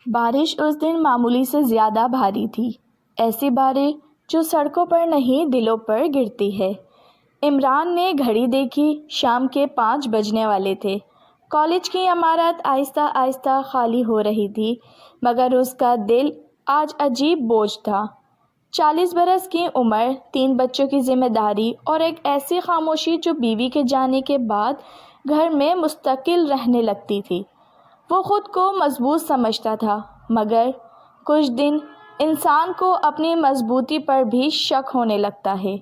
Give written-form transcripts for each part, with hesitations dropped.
بارش اس دن معمولی سے زیادہ بھاری تھی، ایسی بارش جو سڑکوں پر نہیں دلوں پر گرتی ہے۔ عمران نے گھڑی دیکھی، شام کے 5 بجنے والے تھے۔ کالج کی عمارت آہستہ آہستہ خالی ہو رہی تھی، مگر اس کا دل آج عجیب بوجھ تھا۔ 40 برس کی عمر، 3 بچوں کی ذمہ داری اور ایک ایسی خاموشی جو بیوی کے جانے کے بعد گھر میں مستقل رہنے لگتی تھی۔ وہ خود کو مضبوط سمجھتا تھا، مگر کچھ دن انسان کو اپنی مضبوطی پر بھی شک ہونے لگتا ہے۔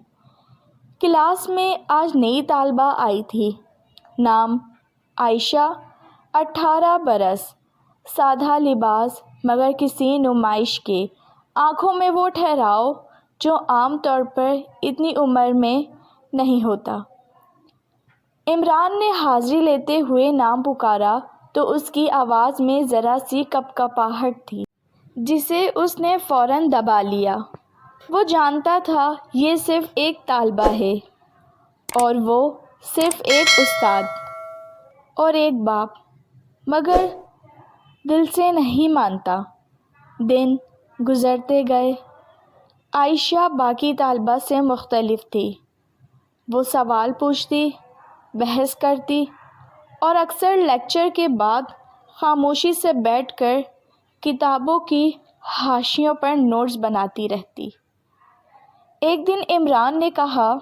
کلاس میں آج نئی طالبہ آئی تھی۔ نام عائشہ، 18 برس، سادہ لباس مگر کسی نمائش کے، آنکھوں میں وہ ٹھہراؤ جو عام طور پر اتنی عمر میں نہیں ہوتا۔ عمران نے حاضری لیتے ہوئے نام پکارا تو اس کی آواز میں ذرا سی کپکپاہٹ تھی، جسے اس نے فوراً دبا لیا۔ وہ جانتا تھا یہ صرف ایک طالبہ ہے، اور وہ صرف ایک استاد اور ایک باپ، مگر دل سے نہیں مانتا۔ دن گزرتے گئے۔ عائشہ باقی طالبہ سے مختلف تھی۔ وہ سوال پوچھتی، بحث کرتی اور اکثر لیکچر کے بعد خاموشی سے بیٹھ کر کتابوں کی حاشیوں پر نوٹس بناتی رہتی۔ ایک دن عمران نے کہا،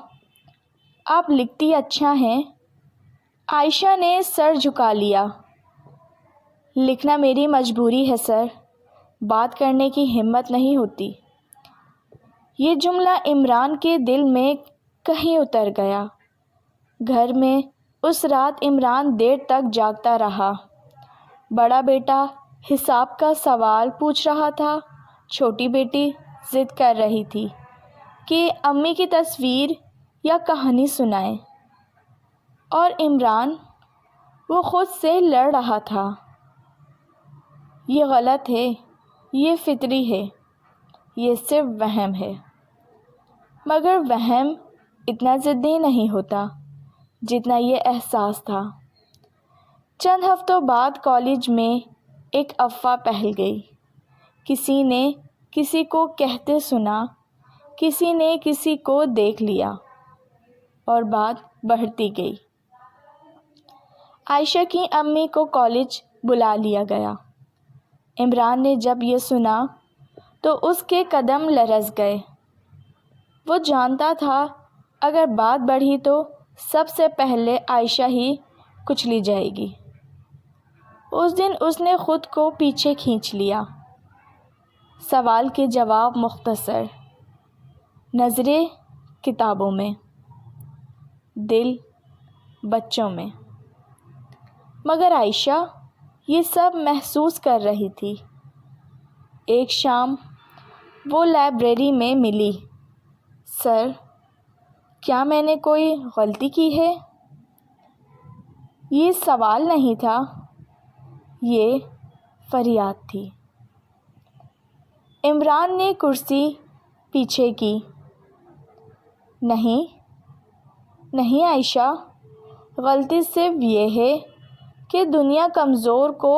آپ لکھتی اچھا ہیں۔ عائشہ نے سر جھکا لیا۔ لکھنا میری مجبوری ہے سر، بات کرنے کی ہمت نہیں ہوتی۔ یہ جملہ عمران کے دل میں کہیں اتر گیا۔ گھر میں اس رات عمران دیر تک جاگتا رہا۔ بڑا بیٹا حساب کا سوال پوچھ رہا تھا، چھوٹی بیٹی ضد کر رہی تھی کہ امی کی تصویر یا کہانی سنائیں، اور عمران وہ خود سے لڑ رہا تھا۔ یہ غلط ہے، یہ فطری ہے، یہ صرف وہم ہے۔ مگر وہم اتنا ضدی نہیں ہوتا جتنا یہ احساس تھا۔ چند ہفتوں بعد کالج میں ایک افواہ پھیل گئی۔ کسی نے کسی کو کہتے سنا، کسی نے کسی کو دیکھ لیا، اور بات بڑھتی گئی۔ عائشہ کی امی کو کالج بلا لیا گیا۔ عمران نے جب یہ سنا تو اس کے قدم لرز گئے۔ وہ جانتا تھا اگر بات بڑھی تو سب سے پہلے عائشہ ہی کچلی جائے گی۔ اس دن اس نے خود کو پیچھے کھینچ لیا۔ سوال کے جواب مختصر، نظریں کتابوں میں، دل بچوں میں۔ مگر عائشہ یہ سب محسوس کر رہی تھی۔ ایک شام وہ لائبریری میں ملی۔ سر، کیا میں نے کوئی غلطی کی ہے؟ یہ سوال نہیں تھا، یہ فریاد تھی۔ عمران نے کرسی پیچھے کی۔ نہیں نہیں عائشہ، غلطی صرف یہ ہے کہ دنیا کمزور کو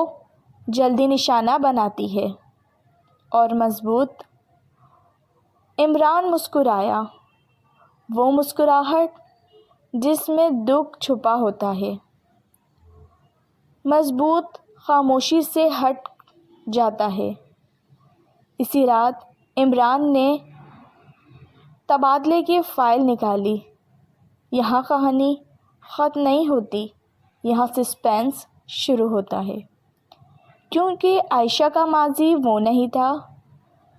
جلدی نشانہ بناتی ہے اور مضبوط۔ عمران مسکرایا، وہ مسکراہٹ جس میں دکھ چھپا ہوتا ہے۔ مضبوط خاموشی سے ہٹ جاتا ہے۔ اسی رات عمران نے تبادلے کی فائل نکالی۔ یہاں کہانی ختم نہیں ہوتی، یہاں سسپینس شروع ہوتا ہے، کیونکہ عائشہ کا ماضی وہ نہیں تھا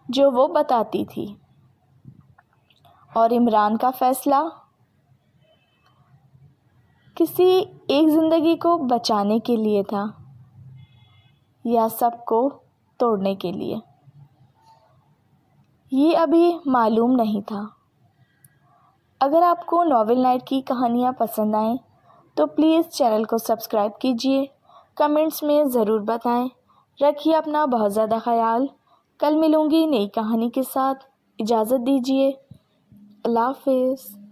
جو وہ بتاتی تھی، اور عمران کا فیصلہ کسی ایک زندگی کو بچانے کے لیے تھا یا سب کو توڑنے کے لیے، یہ ابھی معلوم نہیں تھا۔ اگر آپ کو ناول نائٹ کی کہانیاں پسند آئیں تو پلیز چینل کو سبسکرائب کیجیے، کمنٹس میں ضرور بتائیں۔ رکھیے اپنا بہت زیادہ خیال۔ کل ملوں گی نئی کہانی کے ساتھ، اجازت دیجیے، اللہ حافظ۔